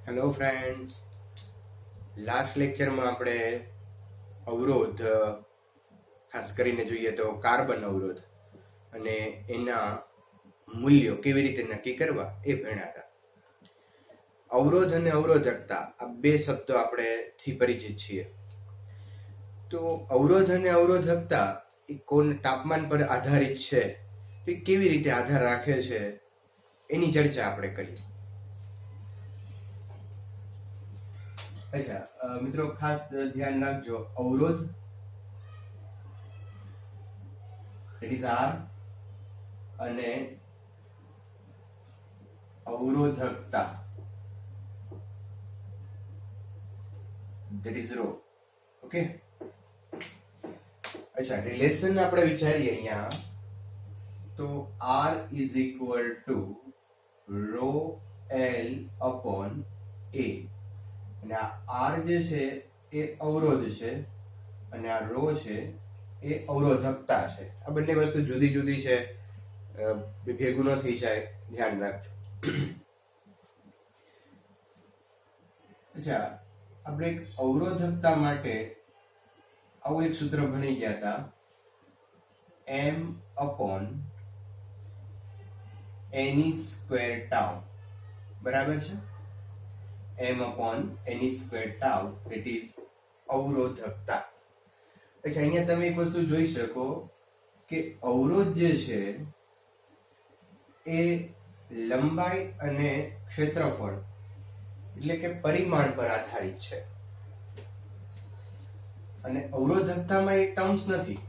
Hello friends, last લેક્ચરમાં આપણે અવરોધ, ખાસ કરીને જોઈએ તો કાર્બન અવરોધ અને એના મૂલ્યો કેવી રીતે નક્કી કરવા એ ભણ્યા હતા. અવરોધ અને અવરોધકતા આ બે શબ્દો આપણે થી પરિચિત છીએ. તો અવરોધ અને અવરોધકતા એ કોણ તાપમાન પર આધારિત છે, તો એ કેવી રીતે આધાર રાખે છે એની ચર્ચા આપણે કરીએ. અચ્છા મિત્રો, ખાસ ધ્યાન રાખજો, અવરોધ that is R અને અવરોધકતા that is rho. ઓકે, અચ્છા, રિલેશન આપણે વિચારીએ અહીંયા તો R is equal to rho L upon A, અને આ R જે છે એ અવરોધ છે અને આ rho છે એ અવરોધકતા છે. આ બંને વસ્તુ જુદી જુદી છે, ભેગું ન થઈ જાય, ધ્યાન રાખજો. અચ્છા, આપણે એક અવરોધકતા માટે આવું એક સૂત્ર ભણી ગયા હતા, m upon any square tau, બરાબર છે? m upon any square tau, that is અવરોધકતા. પછી અહીંયા તમે એક વસ્તુ જોઈ શકો કે અવરોધ જે છે એ લંબાઈ અને ક્ષેત્રફળ એટલે કે પરિમાણ પર આધારિત છે, અને અવરોધકતામાં એ ટર્મ્સ નથી.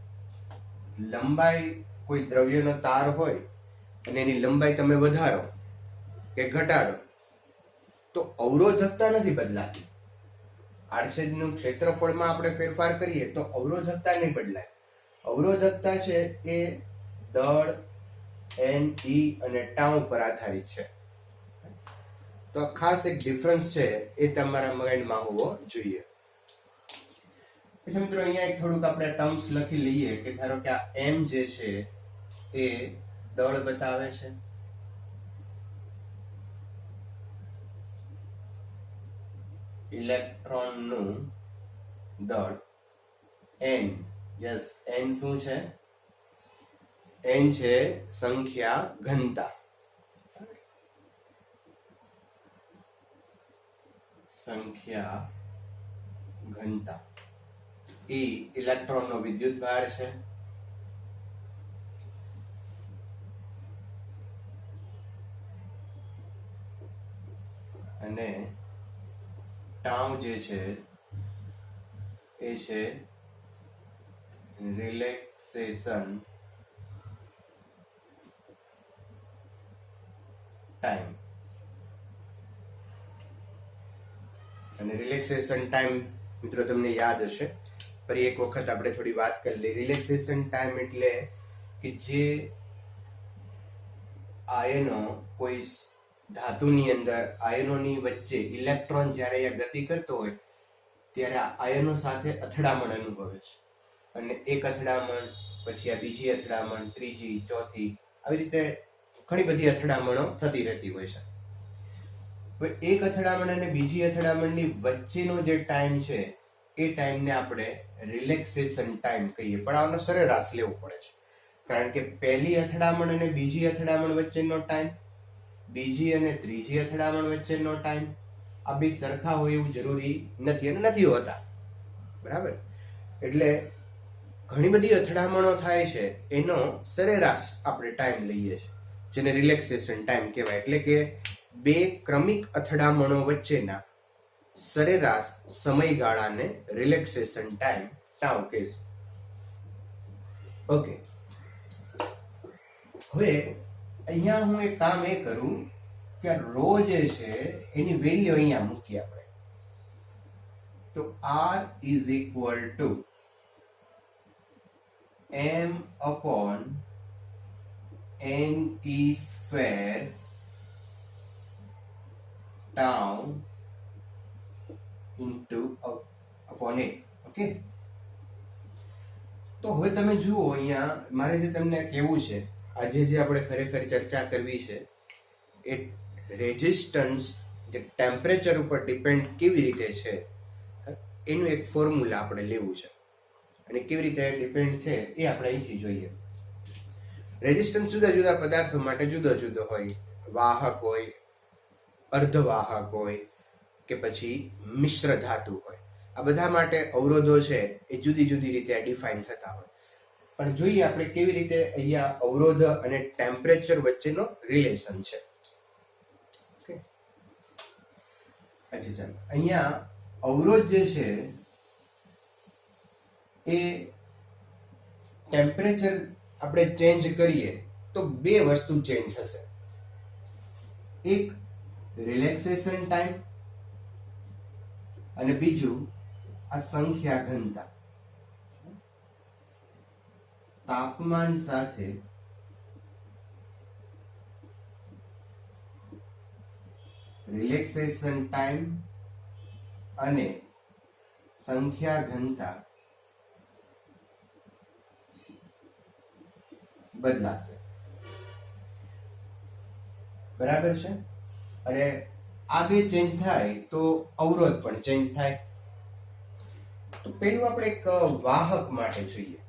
લંબાઈ, કોઈ દ્રવ્યનો તાર હોય અને એની લંબાઈ તમે વધારો કે ઘટાડો તો અવરોધકતા નથી બદલાતી. આડછેદનું ક્ષેત્રફળમાં આપણે ફેરફાર કરીએ તો અવરોધકતા નહીં બદલાય. અવરોધકતા છે એ દળ, n, e અને ટાઉ પર આધારિત છે. તો આ ખાસ એક ડિફરન્સ છે, એ તમારા માઇન્ડમાં હોવો જોઈએ. પછી મિત્રો અહીંયા એક થોડુંક આપણે ટર્મ્સ લખી લઈએ કે ધારો કે આ m જે છે એ દળ બતાવે છે, ઇલેક્ટ્રોનનું દળ. n, યસ, n શું છે? n છે સંખ્યા ઘનતા. સંખ્યા ઘનતા. e ઇલેક્ટ્રોનનો વિદ્યુત ભાર છે. અને ટાઉ જે છે એ છે રિલેક્સેશન ટાઈમ. અને રિલેક્સેશન ટાઈમ મિત્રો તમને યાદ હશે, ફરી એક વખત આપણે થોડી વાત કરી લઈએ. રિલેક્સેશન ટાઈમ એટલે કે જે આયનો કોઈ ધાતુની અંદર આયનોની વચ્ચે ઇલેક્ટ્રોન જ્યારે ગતિ કરતો હોય ત્યારે આ આયનો સાથે અથડામણ અનુભવે છે, અને એક અથડામણ પછી આ બીજી અથડામણ, ત્રીજી, ચોથી, આવી રીતે ઘણી બધી અથડામણો થતી રહેતી હોય છે. હવે એક અથડામણ અને બીજી અથડામણની વચ્ચેનો જે ટાઈમ છે એ ટાઈમને આપણે રિલેક્સેશન ટાઈમ કહીએ, પણ આનો સરેરાશ લેવું પડે છે, કારણ કે પહેલી અથડામણ અને બીજી અથડામણ વચ્ચેનો ટાઈમ, બીજી અને ત્રીજી અથડામણ વચ્ચેનો ટાઈમ, આ બે સરખા હોય એવું જરૂરી નથી અને નથી હોતા, બરાબર? એટલે ઘણી બધી અથડામણો થાય છે, એનો સરેરાશ આપણે ટાઈમ લઈએ છીએ, જેને રિલેક્સેશન ટાઈમ કહેવાય. એટલે કે બે ક્રમિક અથડામણો વચ્ચેના સરેરાશ સમયગાળાને રિલેક્સેશન ટાઈમ ટાઉ કહેશું. ઓકે, હવે અહીંયા હું એક કામ એ કરું કે રો જે છે એની વેલ્યુ અહીંયા મૂકીએ આપણે. તો R is equal to m upon n e square tau into upon a. Okay, તો હવે તમે જુઓ અહીંયા મારે જે તમને કહેવું છે, આજે જે આપણે ખરેખર ચર્ચા કરવી છે એ રેઝિસ્ટન્સ જે ટેમ્પરેચર ઉપર ડિપેન્ડ કેવી રીતે છે એનું એક ફોર્મ્યુલા આપણે લેવું છે, અને કેવી રીતે ડિપેન્ડ છે એ આપણે અહીંથી જોઈએ. રેઝિસ્ટન્સ જુદા જુદા પદાર્થો માટે જુદો જુદો હોય, વાહક હોય, અર્ધવાહક હોય કે પછી મિશ્ર ધાતુ હોય. આ બધા માટે અવરોધો છે એ જુદી જુદી રીતે ડિફાઇન થતા હોય. પણ જોઈએ આપણે કેવી રીતે અહીંયા અવરોધ અને ટેમ્પરેચર વચ્ચેનો રિલેશન છે. ઓકે, અચ્છા ચાલો, અહીંયા અવરોધ જે છે એ ટેમ્પરેચર આપણે ચેન્જ કરીએ તો બે વસ્તુ ચેન્જ થશે. એક રિલેક્સેશન ટાઈમ અને બીજું આ સંખ્યા ઘનતા. તાપમાન સાથે રિલેક્સેશન ટાઈમ અને સંખ્યા ઘનતા બદલાશે. બરાબર છે? અને આ બે ચેન્જ થાય તો અવરોધ પણ ચેન્જ થાય. તો પહેલું આપણે એક વાહક માટે જોઈએ.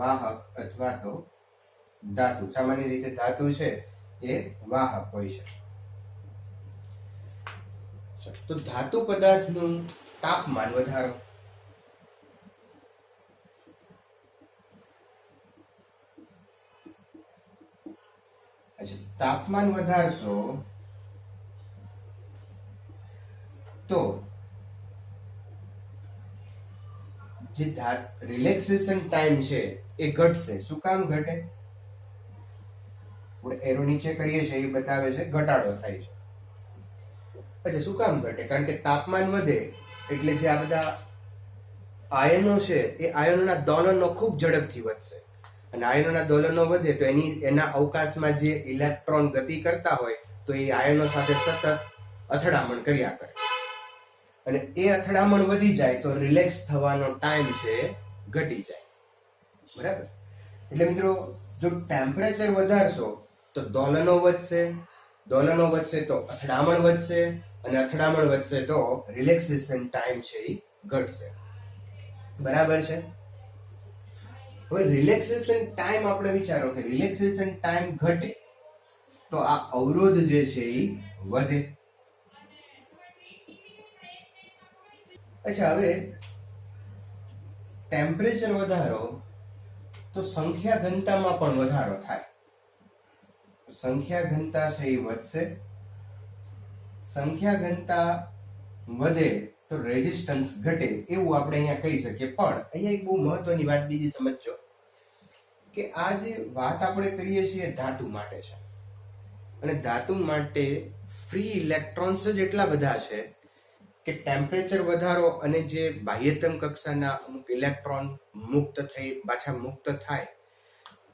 વાહક અથવા તો ધાતુ. સામાન્ય રીતે ધાતુ છે એ વાહક હોય છે. તો ધાતુ પદાર્થનું તાપમાન વધારો. તાપમાન વધારશો તો જે રિલેક્સેશન ટાઈમ છે એ ઘટશે. શું કામ ઘટે? એરો નીચે કરીએ છીએ એ બતાવે છે ઘટાડો થાય છે. અચ્છા, શું કામ ઘટે? કારણ કે તાપમાન વધે એટલે જે આ બધા આયનો છે એ આયનોના દોલનો ખૂબ ઝડપથી વધશે, અને આયનોના દોલનો વધે તો એના અવકાશમાં જે ઇલેક્ટ્રોન ગતિ કરતા હોય તો એ આયનો સાથે સતત અથડામણ કર્યા કરે, અને એ અથડામણ વધી જાય તો રિલેક્સ થવાનો ટાઈમ છે ઘટી જાય. બરાબર? એટલે મિત્રો, જો ટેમ્પરેચર વધારશો તો દોલનો વધશે, દોલનો વધશે તો અથડામણ વધશે, અને અથડામણ વધશે તો રિલેક્સેશન ટાઈમ છે એ ઘટશે. બરાબર છે? હવે રિલેક્સેશન ટાઈમ આપણે વિચારો કે રિલેક્સેશન ટાઈમ ઘટે તો આ અવરોધ જે છે એ વધે. અચ્છા, હવે ટેમ્પરેચર વધારો તો સંખ્યા ઘનતામાં પણ વધારો થાય. સંખ્યા ઘનતા છે એ વધશે. સંખ્યા ઘનતા વધે તો રેઝિસ્ટન્સ ઘટે, એવું આપણે અહીંયા કહી શકીએ. પણ અહીંયા એક બહુ મહત્વની વાત બીજી સમજજો કે આ જે વાત આપણે કરીએ છીએ ધાતુ માટે છે, અને ધાતુ માટે ફ્રી ઇલેક્ટ્રોન્સ જ એટલા બધા છે કે ટેમ્પરેચર વધારો અને જે બાહ્યતમ કક્ષાના અમુક ઇલેક્ટ્રોન મુક્ત થઈ પાછા મુક્ત થાય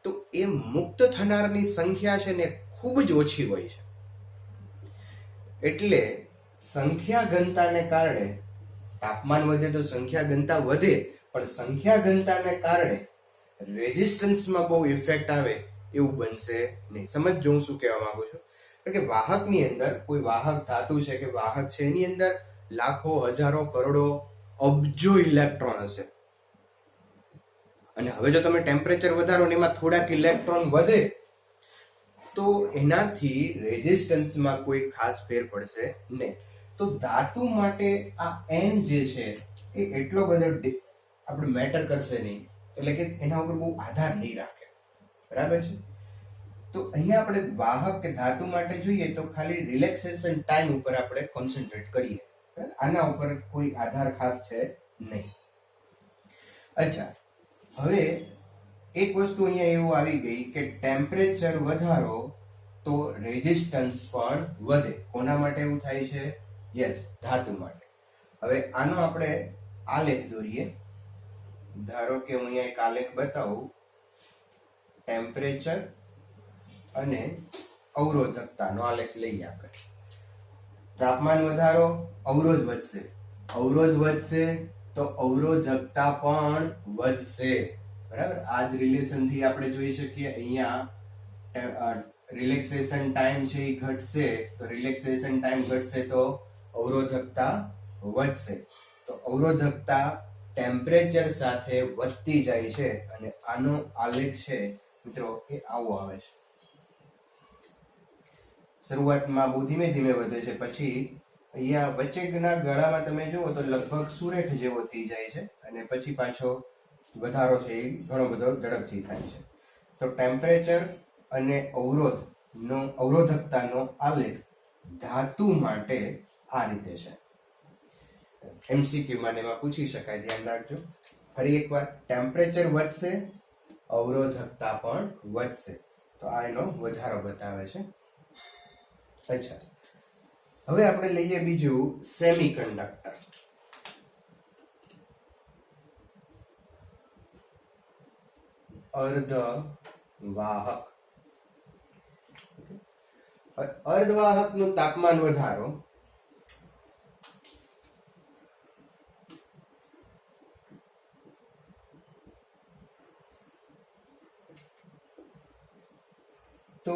તો એ મુક્ત થનારની સંખ્યા છે ને ખૂબ જ ઓછી હોય છે. એટલે સંખ્યા ઘનતાને કારણે તાપમાન વધે તો સંખ્યા ઘનતા વધે, પણ સંખ્યા ઘનતાને કારણે રેઝિસ્ટન્સમાં બહુ ઇફેક્ટ આવે એવું બનશે નહીં. સમજો હું શું કહેવા માંગુ છું. કારણ કે વાહકની અંદર કોઈ વાહક ધાતુ છે કે વાહક છે એની અંદર લાખો, હજારો, કરોડો, અબજો ઇલેક્ટ્રોન હશે, અને હવે જો તમે ટેમ્પરેચર વધારો ને એમાં થોડાક ઇલેક્ટ્રોન વધે તો એનાથી રેઝિસ્ટન્સમાં કોઈ ખાસ ફેર પડશે નહીં. તો ધાતુ માટે આ n જે છે એ એટલો બધો આપણે મેટર કરશે નહીં, એટલે કે એના ઉપર બહુ આધાર નહીં રાખે. બરાબર છે? તો અહીંયા આપણે વાહક કે ધાતુ માટે જોઈએ તો ખાલી રિલેક્સેશન ટાઈમ ઉપર આપણે કોન્સન્ટ્રેટ કરીએ. આના ઉપર કોઈ આધાર ખાસ છે નહીં. અચ્છા, હવે એક વસ્તુ અહીંયા એવું આવી ગઈ કે ટેમ્પરેચર વધારો તો રેઝિસ્ટન્સ પણ વધે. કોના માટે એવું થાય છે? યસ, ધાતુ માટે. હવે આનો આપણે આલેખ દોરીએ. ધારો કે હું અહીંયા એક આલેખ બતાવું. ટેમ્પરેચર અને અવરોધકતાનો આલેખ લઈએ આપણે. તાપમાન વધારો, અવરોધ વધશે. અવરોધ વધશે તો અવરોધકતા પણ વધશે. બરાબર? આ જ રિલેશન થી આપણે જોઈ શકીએ. અહીંયા રિલેક્સેશન ટાઈમ છે એ ઘટશે, તો રિલેક્સેશન ટાઈમ ઘટશે તો અવરોધકતા વધશે. તો અવરોધકતા ટેમ્પરેચર સાથે વધતી જાય છે અને આનો આલેખ છે મિત્રો એ આવો આવે છે. શરૂઆતમાં બહુ ધીમે ધીમે વધે છે, પછી અહીંયા વચ્ચેના ગાળામાં તમે જુઓ તો લગભગ સુરેખ જેવો થઈ જાય છે અને પછી પાછો વધારો છે એ ઘણો બધો ઝડપથી થાય છે. તો ટેમ્પરેચર અને અવરોધકતાનો આલેખ ધાતુ માટે આ રીતે છે. એમસીક્યુ માં એમાં પૂછી શકાય, ધ્યાન રાખજો. ફરી એકવાર, ટેમ્પરેચર વધશે, અવરોધકતા પણ વધશે, તો આ એનો વધારો બતાવે છે. અચ્છા, હવે આપણે લઈએ બીજું સેમિકન્ડક્ટર. અર્ધવાહક. અર્ધવાહક નું તાપમાન વધારો તો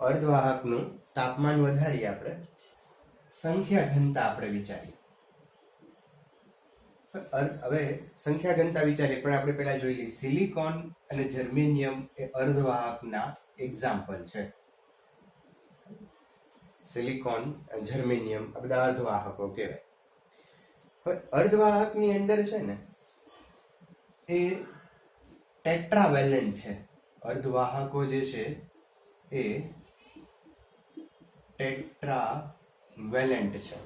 અર્ધવાહકનું તાપમાન વધારીએ આપણે, સંખ્યા ઘનતા આપણે વિચારીએ. હવે સંખ્યા ઘનતા વિચારીએ, પણ આપણે પહેલા જોઈ લઈએ. સિલિકોન અને જર્મેનિયમ એ અર્ધવાહકના એક્ઝામ્પલ છે. સિલિકોન અને જર્મેનિયમ આ બધા અર્ધવાહકો કહેવાય. હવે અર્ધવાહકની અંદર છે ને એ ટેટ્રાવેલેન્ટ છે. અર્ધવાહકો જે છે એ ટેટ્રાવેલેન્ટ છે.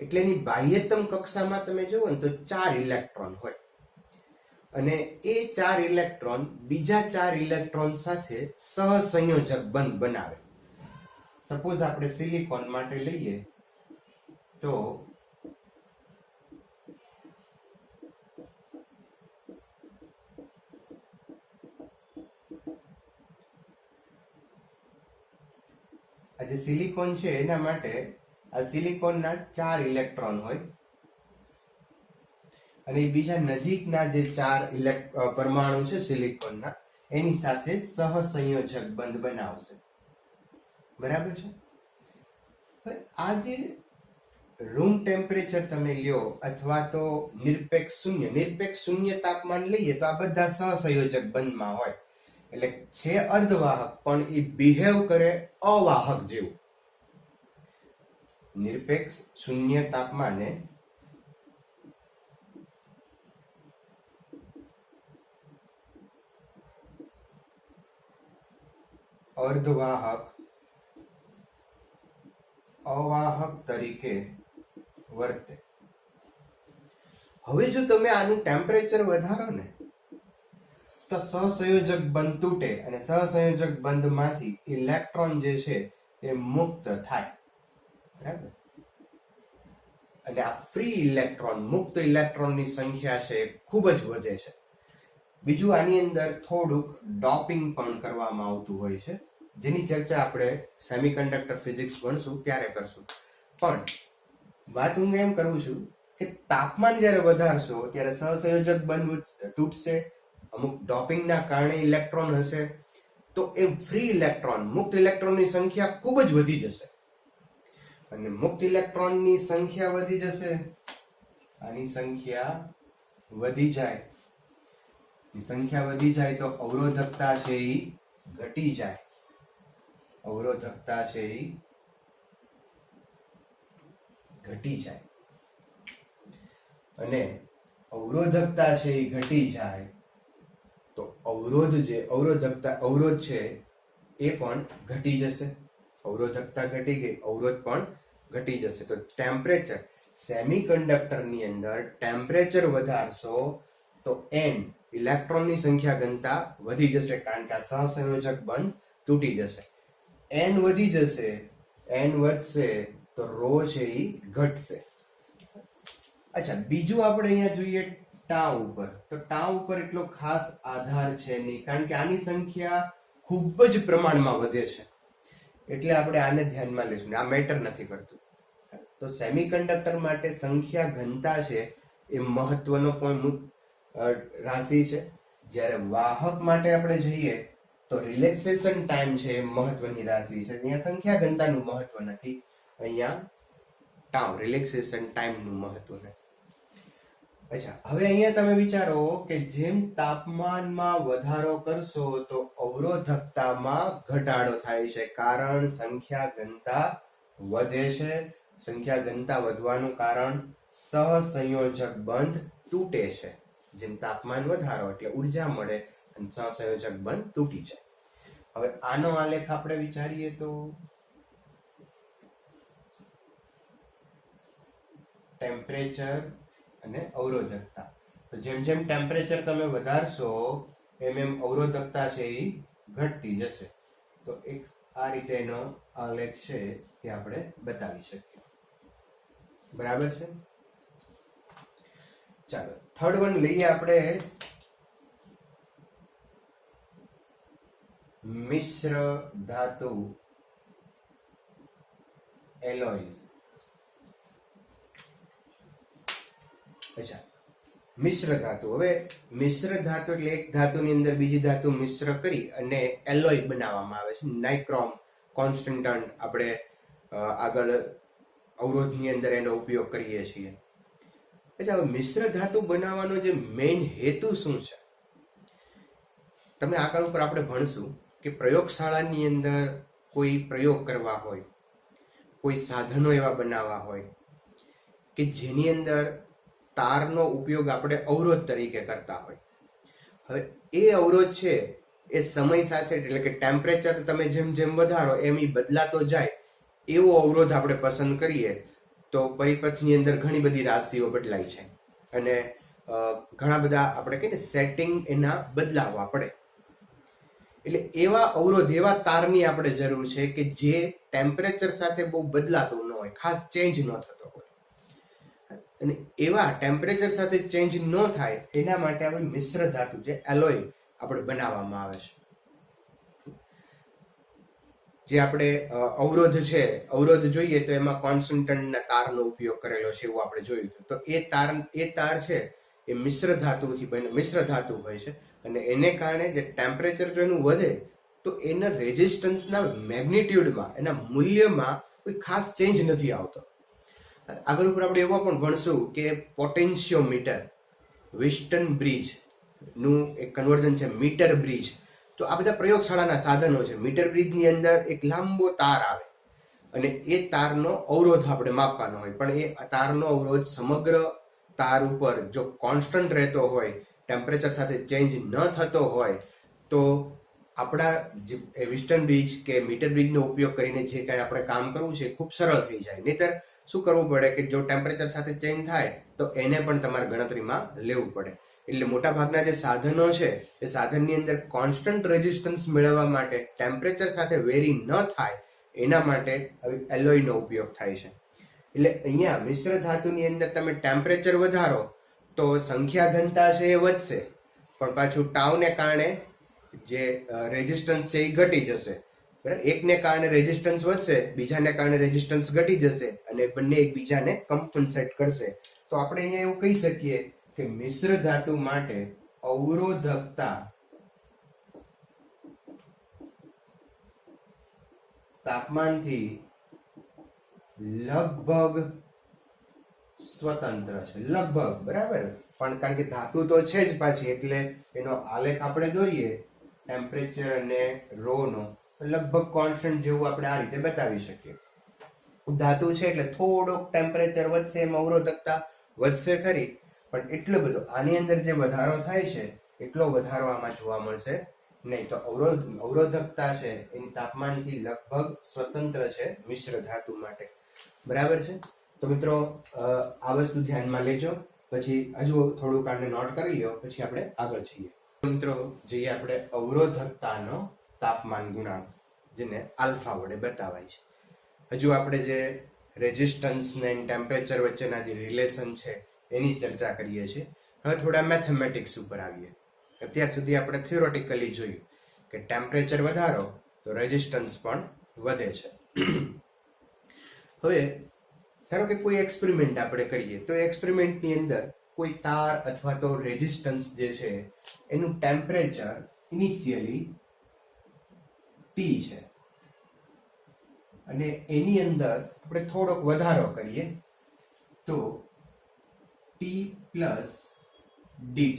એટલે એની બાહ્યતમ કક્ષામાં તમે જુઓ ને તો 4 ઇલેક્ટ્રોન હોય અને એ 4 ઇલેક્ટ્રોન બીજા 4 ઇલેક્ટ્રોન સાથે સહસંયોજક બંધ બનાવે. સપોઝ આપણે સિલિકોન માટે લઈએ તો આ જે સિલિકોન છે એના માટે આ સિલિકોનના 4 ઇલેક્ટ્રોન હોય અને બીજા નજીકના જે 4 પરમાણુ છે સિલિકોનના એની સાથે સહસંયોજક બંધ બનાવશે. બરાબર છે. આ જે રૂમ ટેમ્પરેચર તમે લ્યો અથવા તો નિરપેક્ષ શૂન્ય તાપમાન લઈએ તો આ બધા સહસંયોજક બંધમાં હોય. એટલે છે અર્ધવાહક પણ એ બિહેવ કરે અવાહક જેવું. નિરપેક્ષ શૂન્ય તાપમાને અર્ધવાહક અવાહક તરીકે વર્તે. હવે જો તમે આનું ટેમ્પરેચર વધારો ને તો સહસંયોજક બંધ તૂટે અને સહસંયોજક બંધમાંથી ઇલેક્ટ્રોન જે છે એ મુક્ત થાય. બરાબર. અને આ ફ્રી ઇલેક્ટ્રોન, મુક્ત ઇલેક્ટ્રોનની સંખ્યા છે ખૂબ જ વધે છે. બીજું આની અંદર થોડુંક ડોપિંગ પણ કરવામાં આવતું હોય છે, જેની ચર્ચા આપણે સેમિકન્ડક્ટર ફિઝિક્સ ભણશું ત્યારે કરશું. પણ વાત હું એમ કરું છું કે તાપમાન જ્યારે વધારશો ત્યારે સહસંયોજક બંધ તૂટશે, અમુક ડોપિંગના કારણે ઇલેક્ટ્રોન હશે, તો એ ફ્રી ઇલેક્ટ્રોન, મુક્ત ઇલેક્ટ્રોનની સંખ્યા ખૂબ જ વધી જશે. અને મુક્ત ઇલેક્ટ્રોનની સંખ્યા વધી જશે, આની સંખ્યા વધી જાય, સંખ્યા વધી જાય તો અવરોધકતા છે એ ઘટી જાય. અવરોધકતા છે એ ઘટી જાય અને અવરોધકતા છે એ ઘટી જાય તો અવરોધ છે એ પણ ઘટી જશે. અવરોધકતા ઘટી ગઈ, અવરોધ પણ ઘટી જશે. તો ટેમ્પરેચર, સેમિકન્ડક્ટરની અંદર ટેમ્પરેચર વધારશો તો n ઇલેક્ટ્રોનની સંખ્યા ઘનતા વધી જશે, કારણ કે આ સહસંયોજક બંધ તૂટી જશે. n વધી જશે, n વધશે તો ρ છે એ ઘટશે. અચ્છા, બીજું આપણે અહીંયા જોઈએ ટાઉ ઉપર. તો ટાઉ ઉપર એટલો ખાસ આધાર છે નહીં, કારણ કે આની સંખ્યા ખૂબ જ પ્રમાણમાં વધે છે, એટલે આપણે આને ધ્યાનમાં લઈશું. આ મેટર નથી કરતું. તો સેમિકન્ડક્ટર માટે સંખ્યા ઘનતા છે એ મહત્વનો પણ રાશિ છે. જ્યારે વાહક માટે આપણે જઈએ તો રિલેક્સેશન ટાઈમ છે એ મહત્વની રાશિ છે. અહીંયા સંખ્યા ઘનતાનું મહત્વ નથી, અહીંયા રિલેક્સેશન ટાઈમનું મહત્વ નથી. અચ્છા, હવે અહીંયા તમે વિચારો કે જેમ તાપમાનમાં વધારો કરશો તો અવરોધકતામાં ઘટાડો થાય છે, કારણ સંખ્યા ઘનતા વધે છે. સંખ્યા ઘનતા વધવાનું કારણ સહસંયોજક બંધ તૂટે છે. જેમ તાપમાન વધારો એટલે ઉર્જા મળે અને સહસંયોજક બંધ તૂટી જાય. હવે આનો આલેખ આપણે વિચારીએ તો ટેમ્પરેચર અને અવરોધકતા. તો જેમ જેમ ટેમ્પરેચર તમે વધારશો એમ એમ અવરોધકતા છે એ ઘટતી જશે. તો એક આ રીતે એનો આલેખ છે એ આપણે બતાવી શકીએ. બરાબર છે. ચાલો થર્ડ વન લઈએ આપણે, મિશ્ર ધાતુ એલોયઝ. અચ્છા, મિશ્ર ધાતુ. હવે મિશ્ર ધાતુ એટલે એક ધાતુની અંદર બીજી ધાતુ મિશ્ર કરી અને એલોય બનાવવામાં આવે છે. નાઇક્રોમ કોન્સ્ટન્ટ આપણે આગળ અવરોધની અંદર એનો ઉપયોગ કરીએ છીએ. અચ્છા, હવે મિશ્ર ધાતુ બનાવવાનો જે મેઇન હેતુ શું છે? તમે આગળ ઉપર આપણે ભણશું કે પ્રયોગશાળાની અંદર કોઈ પ્રયોગ કરવા હોય, કોઈ સાધનો એવા બનાવવા હોય કે જેની અંદર તારનો ઉપયોગ આપણે અવરોધ તરીકે કરતા હોય. હવે એ અવરોધ છે એ સમય સાથે એટલે કે ટેમ્પરેચર તમે જેમ જેમ વધારો એમ એ બદલાતો જાય એવો અવરોધ આપણે પસંદ કરીએ તો પરિપથની અંદર ઘણી બધી રાશિઓ બદલાય છે અને ઘણા બધા આપણે કહીએ ને સેટિંગ એના બદલાવવા પડે. એટલે એવા અવરોધ, એવા તારની આપણે જરૂર છે કે જે ટેમ્પરેચર સાથે બહુ બદલાતું ન હોય, ખાસ ચેન્જ ન થતો હોય. અને એવા ટેમ્પરેચર સાથે ચેન્જ ન થાય એના માટે આપણે મિશ્ર ધાતુ જે એલોય આપણે બનાવવામાં આવે છે. જે આપણે અવરોધ છે, અવરોધ જોઈએ તો એમાં કોન્સ્ટન્ટના તારનો ઉપયોગ કરેલો છે એવું આપણે જોયું હતું. તો એ તાર છે એ મિશ્ર ધાતુ હોય છે અને એને કારણે જે ટેમ્પરેચર જો એનું વધે તો એના રેઝિસ્ટન્સના મેગ્નિટ્યુડમાં, એના મૂલ્યમાં કોઈ ખાસ ચેન્જ નથી આવતો. આગળ ઉપર આપણે એવો પણ ભણશું કે પોટેન્શિયોમીટર, વિસ્ટન બ્રિજ નું એક કન્વર્ઝન છે મીટર બ્રિજ. તો આ બધા પ્રયોગશાળાના સાધનો છે. મીટર બ્રિજની અંદર એક લાંબો તાર આવે અને એ તારનો અવરોધ આપણે માપવાનો હોય, પણ એ તારનો અવરોધ સમગ્ર તાર ઉપર જો કોન્સ્ટન્ટ રહેતો હોય, ટેમ્પરેચર સાથે ચેન્જ ન થતો હોય તો આપણા જે વિસ્ટન બ્રિજ કે મીટર બ્રિજનો ઉપયોગ કરીને જે કાંઈ આપણે કામ કરવું છે ખૂબ સરળ થઈ જાય. નહીતર શું કરવું પડે કે જો ટેમ્પરેચર સાથે ચેન્જ થાય તો એને પણ તમારે ગણતરીમાં લેવું પડે. એટલે મોટા ભાગના જે સાધનો છે એ સાધનની અંદર કોન્સ્ટન્ટ રેઝિસ્ટન્સ મેળવવા માટે, ટેમ્પરેચર સાથે વેરી ન થાય એના માટે એલોયનો ઉપયોગ થાય છે. એટલે અહીંયા મિશ્ર ધાતુની અંદર તમે ટેમ્પરેચર વધારો તો સંખ્યા ઘનતા છે એ વધશે, પણ પાછું ટાઉને કારણે જે રેઝિસ્ટન્સ છે એ ઘટી જશે. બરાબર, એકને કારણે રેઝિસ્ટન્સ વધશે, બીજાને કારણે રેઝિસ્ટન્સ ઘટી જશે અને બંને એકબીજાને કમ્પન્સેટ કરશે. તો આપણે અહીંયા એવું કહી શકીએ કે મિશ્ર ધાતુ માટે અવરોધકતા તાપમાનથી લગભગ સ્વતંત્ર છે. લગભગ, બરાબર, પણ કારણ કે ધાતુ તો છે જ પાછી, એટલે એનો આલેખ આપણે દોરીએ ટેમ્પરેચર અને રો નો, લગભગ કોન્સ્ટન્ટ જેવું આપણે આ રીતે બતાવી શકીએ. ધાતુ છે એટલે થોડોક ટેમ્પરેચર વધશે, એમ અવરોધકતા વધશે ખરી, પણ એટલો બધો આની અંદર જે વધારો થાય છે એટલો વધારો આમાં જોવા મળશે નહીં. તો અવરોધકતા છે એની તાપમાનથી લગભગ સ્વતંત્ર છે મિશ્ર ધાતુ માટે. બરાબર છે. તો મિત્રો આ વસ્તુ ધ્યાનમાં લેજો, પછી હજુ થોડુંક આને નોટ કરી લો, પછી આપણે આગળ જઈએ. મિત્રો જઈએ આપણે અવરોધકતાનો તાપમાન ગુણાંક, જેને આલ્ફા વડે બતાવાય છે. હજુ આપણે જે રેઝિસ્ટન્સ ને ટેમ્પરેચર વચ્ચેના જે રિલેશન છે એની ચર્ચા કરીએ છીએ. હવે થોડા મેથેમેટિક્સ ઉપર આવીએ. અત્યાર સુધી આપણે થિયોરેટિકલી જોયું કે ટેમ્પરેચર વધારો તો રેઝિસ્ટન્સ પણ વધે છે. હવે ધારો કે કોઈ એક્સપેરિમેન્ટ આપણે કરીએ તો એક્સપેરિમેન્ટની અંદર કોઈ તાર અથવા તો રેઝિસ્ટન્સ જે છે એનું ટેમ્પરેચર ઇનિશિયલી T છે અને એની અંદર આપણે થોડોક વધારો કરીએ તો T પ્લસ dt.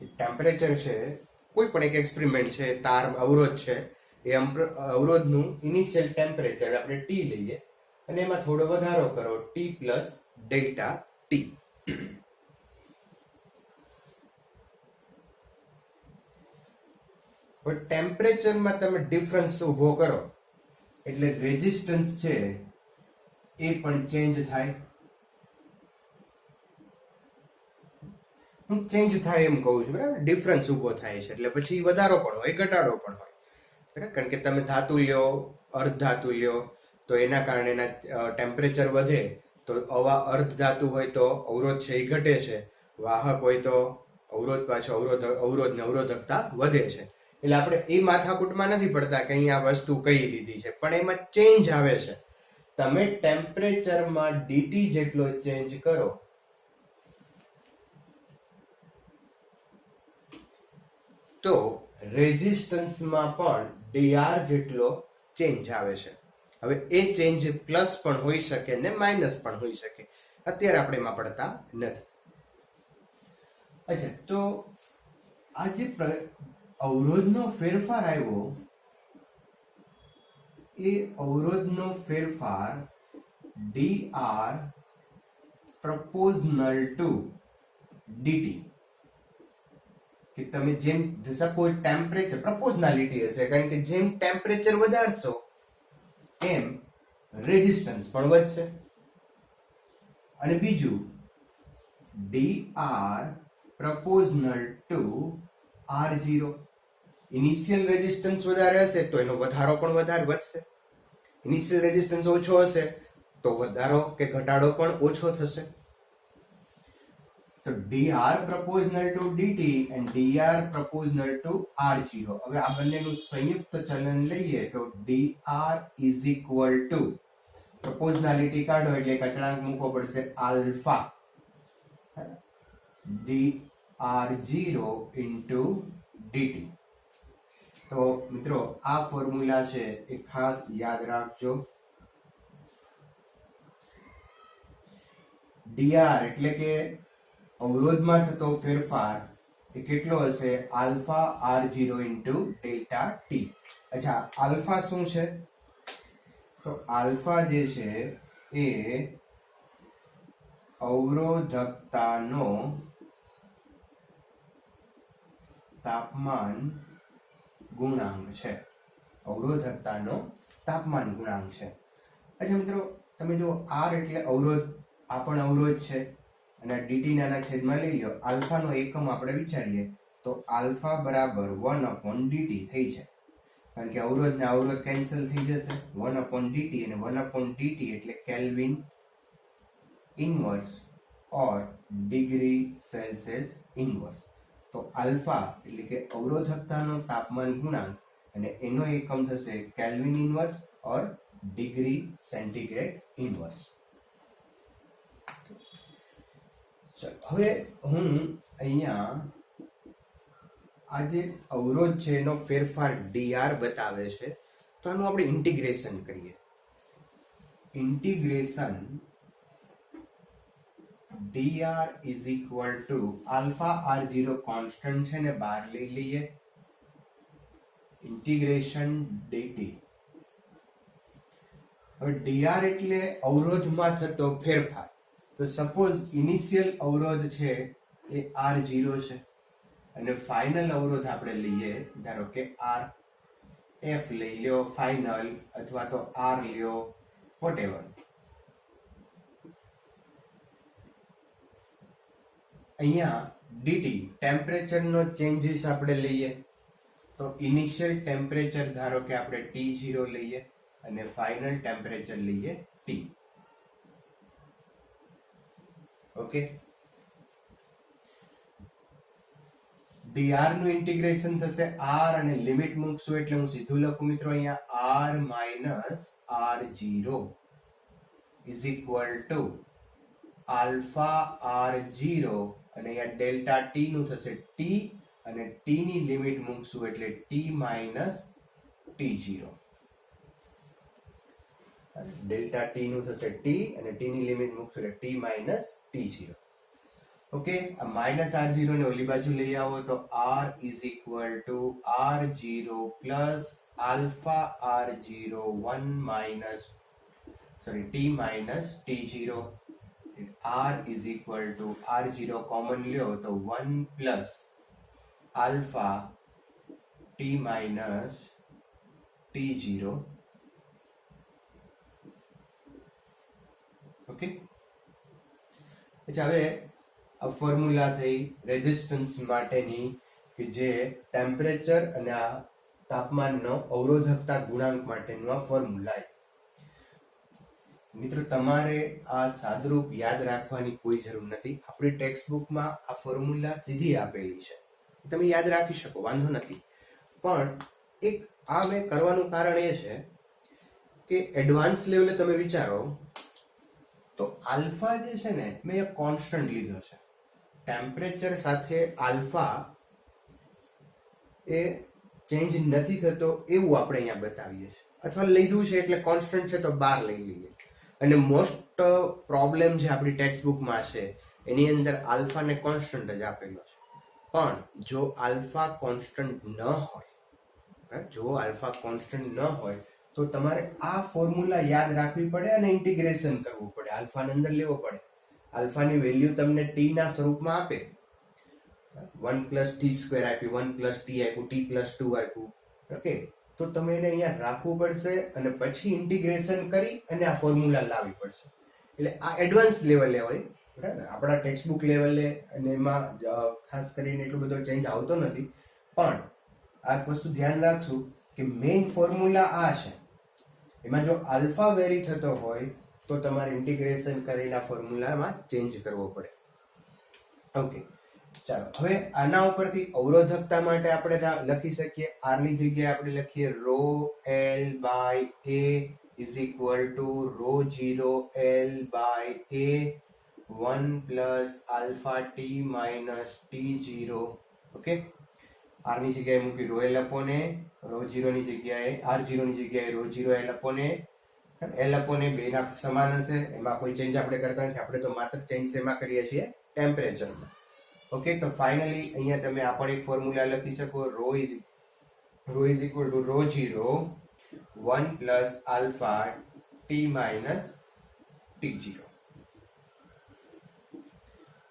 ટેમ્પરેચર છે, કોઈ પણ એક એક્સપેરિમેન્ટ છે, તાર અવરોધ છે, એ અવરોધનું ઇનિશિયલ ટેમ્પરેચર આપણે T લઈએ અને એમાં થોડો વધારો કરો T પ્લસ ડેલ્ટા T. હવે ટેમ્પરેચરમાં તમે ડિફરન્સ ઉભો કરો એટલે રેઝિસ્ટન્સ છે એ પણ ચેન્જ થાય. હું ચેન્જ થાય એમ કહું છું, બરાબર. ડિફરન્સ ઉભો થાય છે એટલે પછી વધારો પણ હોય, ઘટાડો પણ હોય, બરાબર. કારણ કે તમે ધાતુ લ્યો, અર્ધ ધાતુ લ્યો તો એના કારણે એના ટેમ્પરેચર વધે તો અર્ધ ધાતુ હોય તો અવરોધ છે એ ઘટે છે, વાહક હોય તો અવરોધ પાછો અવરોધ ને અવરોધકતા વધે છે. એટલે આપણે એ માથાકૂટમાં નથી પડતા કે અહીં આ વસ્તુ કઈ લીધી છે, પણ એમાં ચેન્જ આવે છે. તમે ટેમ્પરેચરમાં dt જેટલો ચેન્જ કરો તો રેઝિસ્ટન્સમાં પણ dr જેટલો ચેન્જ આવે છે. હવે એ ચેન્જ પ્લસ પણ હોઈ શકે ને માઇનસ પણ હોઈ શકે. અત્યારે આપણે એમાં પડતા નથી. અચ્છા, તો આ જે અવરોધનો ફેરફાર આવ્યો એ અવરોધનો ફેરફાર dr proportional to dt. કે તમે જેમ સપોઝ ટેમ્પરેચર પ્રોપોર્શનાલિટી હશે, કારણ કે જેમ ટેમ્પરેચર વધારશો એમ રેઝિસ્ટન્સ પણ વધશે. અને બીજું dr proportional to r0. Initial resistance વધારે હશે તો એનો વધારો પણ વધારે વધશે. ઇનિશિયલ રેઝિસ્ટન્સ ઓછો હશે તો વધારો કે ઘટાડો પણ ઓછો થશે. તો dr proportional to dt and dr proportional to r0. હવે આ બંનેનું સંયુક્ત ચલન લઈએ તો dr is equal to proportionality કાઢો એટલે એક અચળાંક મૂકવો પડશે આલ્ફા dr0 into dt. તો મિત્રો આ ફોર્મ્યુલા છે એ ખાસ યાદ રાખજો. dr એટલે કે અવરોધમાં થતો ફેરફાર એ કેટલો હશે? Alpha r0 into delta t. અચ્છા, આલ્ફા શું છે? તો આલ્ફા જે છે એ અવરોધકતાનો તાપમાન ગુણાંક છે. અવરોધકતાનો તાપમાન ગુણાંક છે. અચ્છા મિત્રો, તમે જો r એટલે અવરોધ, આ પણ અવરોધ છે અને dt નાના છેદમાં લઈ લો. આલ્ફાનો એકમ આપણે વિચારીએ તો આલ્ફા બરાબર 1/dt થઈ છે, કારણ કે અવરોધ ને અવરોધ કેન્સલ થઈ જશે. 1/dt અને 1/dt એટલે કેલ્વિન ઇનવર્સ ઓર ડિગ્રી સેલ્સિયસ ઇનવર્સ. તો આલ્ફા એટલે કે અવરોધકતાનો તાપમાન ગુણાંક અને એનો એકમ થશે કેલ્વિન ઇનવર્સ ઓર ડિગ્રી સેન્ટીગ્રેડ ઇનવર્સ. હવે હું અહીંયા આ જે અવરોધ છે એનો ફેરફાર dr બતાવે છે, તો આનું આપણે ઇન્ટિગ્રેશન કરીએ. Integration dr is equal to alpha r0 constant છે ને બહાર લઈ લઈએ. Integration dt. હવે dr એટલે અવરોધમાં થતો ફેરફાર. તો સપોઝ ઇનિશિયલ અવરોધ છે એ r0 છે અને ફાઇનલ અવરોધ આપણે લઈએ ધારો કે r. f લઈ લ્યો ફાઇનલ, અથવા તો r લ્યો, વોટેવર. અહીંયા dt ટેમ્પરેચરનો ચેન્જીસ આપણે લઈએ તો ઇનિશિયલ ટેમ્પરેચર ધારો કે આપણે T0 લઈએ અને ફાઇનલ ટેમ્પરેચર લઈએ T. ઓકે, dr નું ઇન્ટિગ્રેશન થશે r અને લિમિટ મૂકશું એટલે હું સીધું લખું મિત્રો અહીંયા r minus r0 is equal to alpha r0 અને અહીંયા ડેલ્ટા t નું થશે t અને t ની લિમિટ મૂકશું એટલે t minus t0. Delta t નું થશે t અને t ની લિમિટ મૂકશું એટલે t માઇનસ t0. ઓકે, આ માઇનસ r0 ને ઓલી બાજુ લઈ આવો તો r is equal two r0 plus alpha r0 1 minus t minus t0. r is equal two r0 common લ્યો તો 1 plus alpha t minus t0. Okay, હવે આ ફોર્મ્યુલા થઈ રેઝિસ્ટન્સ માટેની કે જે ટેમ્પરેચર અને આ તાપમાનનો અવરોધકતા ગુણાંક માટેનું આ ફોર્મ્યુલા. મિત્રો, તમારે આ સાદરૂપ યાદ રાખવાની કોઈ જરૂર નથી. આપણી ટેક્સ્ટ બુકમાં આ ફોર્મ્યુલા સીધી આપેલી છે, તમે યાદ રાખી શકો, વાંધો નથી. પણ એક આ મેં કરવાનું કારણ એ છે કે એડવાન્સ લેવલે તમે વિચારો તો આલ્ફા જે છે ને મેં એક કોન્સ્ટન્ટ લીધો છે. ટેમ્પરેચર સાથે આલ્ફા એ ચેન્જ નથી થતો એવું આપણે અહીંયા બતાવીએ છીએ, અથવા લીધું છે એટલે કોન્સ્ટન્ટ છે તો બહાર લઈ લઈએ. અને મોસ્ટ પ્રોબ્લેમ જે આપણી ટેક્સ્ટ બુકમાં છે એની અંદર આલ્ફાને કોન્સ્ટન્ટ જ આપેલો છે. પણ જો આલ્ફા કોન્સ્ટન્ટ ન હોય તો તમારે આ ફોર્મ્યુલા યાદ રાખવી પડે અને ઇન્ટિગ્રેશન કરવું પડે, આલ્ફાને અંદર લેવો પડે. આલ્ફાની વેલ્યુ તમને ટી ના સ્વરૂપમાં આપે, 1 પ્લસ ટી સ્ક્વેર આપી, 1 પ્લસ ટી આપ્યું, ટી પ્લસ 2 આપ્યું. ઓકે, તો તમે એને અહીંયા રાખવું પડશે અને પછી ઇન્ટિગ્રેશન કરી અને આ ફોર્મ્યુલા લાવવી પડશે. એટલે આ એડવાન્સ લેવલે હોય, બરાબર. આપણા ટેક્સ્ટ બુક લેવલે અને એમાં ખાસ કરીને એટલો બધો ચેન્જ આવતો નથી. પણ આ વસ્તુ ધ્યાન રાખશું કે મેઇન ફોર્મ્યુલા આ છે. એમાં જો આલ્ફા વેરી થતો હોય તો તમારે ઇન્ટિગ્રેશન કરીને આ ફોર્મ્યુલામાં ચેન્જ કરવો પડે. ઓકે, ચાલો હવે આના ઉપરથી અવરોધકતા માટે આપણે લખી શકીએ. આર ની જગ્યાએ આપણે લખીએ rho L by A is equal to rho 0 L by A 1 plus alpha T minus t0. Okay, R ની જગ્યાએ મૂકી rho L upon A, rho 0 ની જગ્યાએ r0 ની જગ્યાએ rho 0 L upon A. L upon A બેના સમાન હશે, એમાં કોઈ ચેન્જ આપણે કરતા નથી. આપણે તો માત્ર ચેન્જ શેમાં કરીએ છીએ? ટેમ્પરેચરમાં. ઓકે, તો ફાઇનલી અહીંયા તમે આ પણ એક ફોર્મ્યુલા લખી શકો, rho is equal to rho 0 1 plus alpha T minus t0.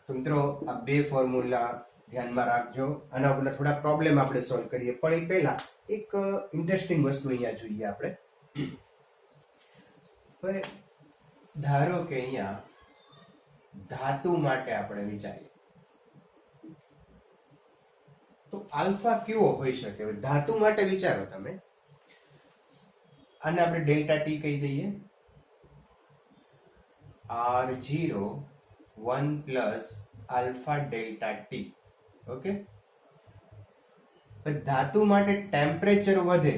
તો મિત્રો, આ બે ફોર્મ્યુલા ધ્યાનમાં રાખજો. આના ઉપર થોડા પ્રોબ્લેમ આપણે સોલ્વ કરીએ, પણ એ પહેલા એક ઇન્ટરેસ્ટિંગ વસ્તુ અહીંયા જોઈએ આપણે. હવે ધારો કે અહીંયા ધાતુ માટે આપણે વિચારીએ તો આલ્ફા કેવો હોઈ શકે? ધાતુ માટે વિચારો તમે. આને આપણે ડેલ્ટા ટી કહી દઈએ. r0 1 plus alpha delta T. Okay, ધાતુ માટે ટેમ્પરેચર વધે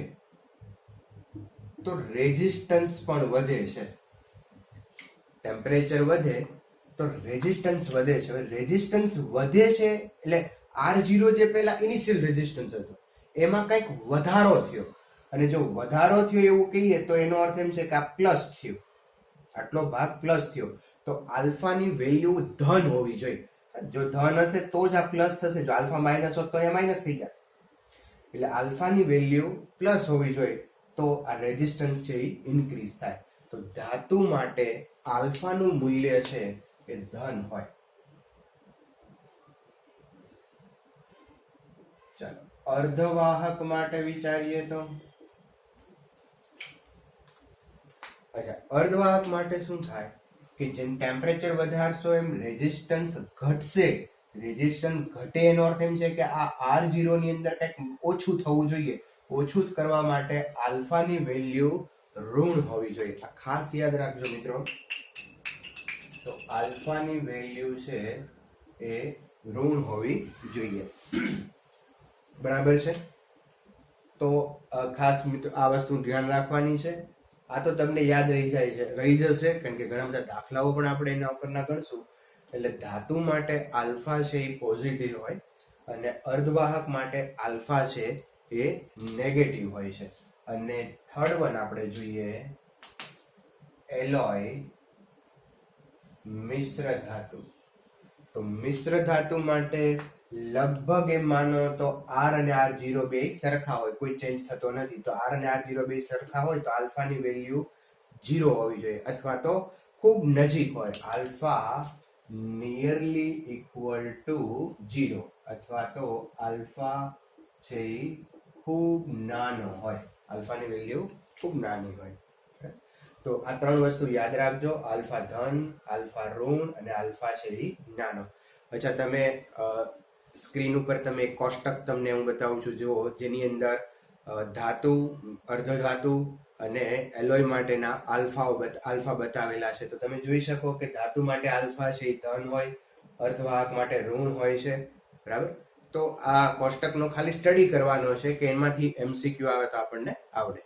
તો રેઝિસ્ટન્સ પણ વધે છે. ટેમ્પરેચર વધે તો રેઝિસ્ટન્સ વધે છે. હવે રેઝિસ્ટન્સ વધે છે એટલે R0 જે પહેલા ઇનિશિયલ રેઝિસ્ટન્સ હતો એમાં કંઈક વધારો થયો, અને જો વધારો થયો એવું કહીએ તો એનો અર્થ એમ છે કે આ પ્લસ થયું, આટલો ભાગ પ્લસ થયો. તો આલ્ફાની વેલ્યુ ધન હોવી જોઈએ. જો ધન હશે તો જ આ પ્લસ થશે, જો આલ્ફા માઇનસ હોત તો એ માઇનસ થઈ જાય. એટલે આલ્ફાની વેલ્યુ પ્લસ હોવી જોઈએ તો આ રેઝિસ્ટન્સ છે એ ઇન્ક્રીઝ થાય. તો ધાતુ માટે આલ્ફાનું મૂલ્ય છે એ ધન હોય. ચાલો અર્ધવાહક માટે વિચારીએ તો. અચ્છા, અર્ધવાહક માટે શું થાય કે જેમ ટેમ્પરેચર વધારશો એમ રેઝિસ્ટન્સ ઘટશે. રેઝિસ્ટન્સ ઘટે એનો અર્થ એમ છે કે આ R0 ની અંદર કંઈક ઓછું થવું જોઈએ. ઓછું કરવા માટે આલ્ફાની વેલ્યુ ઋણ હોવી જોઈએ. આ ખાસ યાદ રાખજો મિત્રો. તો આલ્ફાની વેલ્યુ છે એ ઋણ હોવી જોઈએ. બરાબર છે? તો ખાસ મિત્રો આ વસ્તુ ધ્યાન રાખવાની છે. આ તો તમને યાદ રહી જશે કારણ કે ઘણા બધા દાખલાઓ પણ આપણે એના ઉપરના ગણશું. એટલે ધાતુ માટે આલ્ફા છે એ પોઝિટિવ હોય અને અર્ધવાહક માટે આલ્ફા છે એ નેગેટિવ હોય છે. અને થર્ડ વન આપણે જોઈએ એલોય મિશ્ર ધાતુ. તો મિશ્ર ધાતુ માટે લગભગ એમ માનો તો R અને R0 બે સરખા હોય, કોઈ ચેન્જ થતો નથી. તો R અને R0 બે સરખા હોય તો આલ્ફાની વેલ્યુ 0 હોવી જોઈએ અથવા તો ખૂબ નજીક હોય, આલ્ફા નિયરલી ઇક્વલ ટુ 0 અથવા તો આલ્ફા છે ખૂબ નાનો હોય, આલ્ફાની વેલ્યુ ખૂબ નાની હોય. તો આ ત્રણ વસ્તુ યાદ રાખજો, આલ્ફા ધન, આલ્ફા ઋણ અને આલ્ફા છે એ નાનો. અચ્છા, તમે સ્ક્રીન ઉપર તમે એક કોષ્ટક તમને હું બતાવું છું, જુઓ, જેની અંદર ધાતુ, અર્ધધાતુ અને એલોય માટેના આલ્ફા બતાવેલા છે. તો તમે જોઈ શકો કે ધાતુ માટે આલ્ફા છે એ ધન હોય, અર્ધવાહક માટે ઋણ હોય છે, બરાબર. તો આ કોષ્ટકનો ખાલી સ્ટડી કરવાનો છે કે એમાંથી MCQ આવે તો આપણને આવડે.